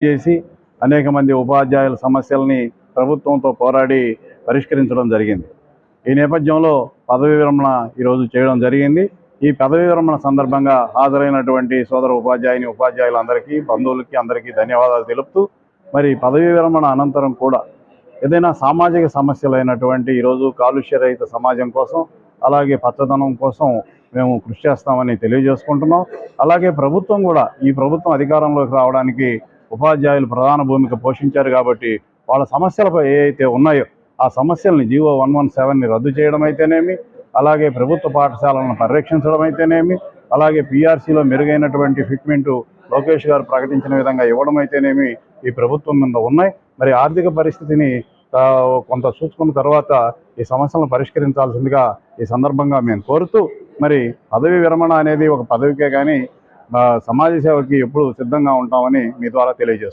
చేసి అనేక మంది ఉపాధ్యాయుల సమస్యల్ని ప్రభుత్వంతో పోరాడి పరిష్కరించడం జరిగింది. ఈ నేపథ్యంలో పదవీ విరమణ ఈరోజు చేయడం జరిగింది. ఈ పదవీ విరమణ సందర్భంగా హాజరైనటువంటి సోదర ఉపాధ్యాయులందరికీ, బంధువులకి అందరికీ ధన్యవాదాలు తెలుపుతూ, మరి పదవీ విరమణ అనంతరం కూడా ఏదైనా సామాజిక సమస్యలైనటువంటి ఈరోజు కాలుష్య రహిత సమాజం కోసం, అలాగే పచ్చదనం కోసం మేము కృషి చేస్తామని తెలియజేసుకుంటున్నాం. అలాగే ప్రభుత్వం కూడా, ఈ ప్రభుత్వం అధికారంలోకి రావడానికి ఉపాధ్యాయులు ప్రధాన భూమిక పోషించారు కాబట్టి వాళ్ళ సమస్యలపై ఏవైతే ఉన్నాయో ఆ సమస్యల్ని జీవో 117ని రద్దు చేయడం అయితేనేమి, అలాగే ప్రభుత్వ పాఠశాలను పరిరక్షించడం అయితేనేమి, అలాగే పీఆర్సీలో మెరుగైనటువంటి ఫిట్మెంటు లోకేష్ గారు ప్రకటించిన విధంగా ఇవ్వడం అయితేనేమి ఈ ప్రభుత్వం మీద ఉన్నాయి. మరి ఆర్థిక పరిస్థితిని కొంత చూసుకున్న తర్వాత ఈ సమస్యలను పరిష్కరించాల్సిందిగా ఈ సందర్భంగా మేము కోరుతూ, మరి పదవీ విరమణ అనేది ఒక పదవికే కానీ సమాజ సేవకి ఎప్పుడు సిద్ధంగా ఉంటామని మీ ద్వారా తెలియజేస్తున్నాం.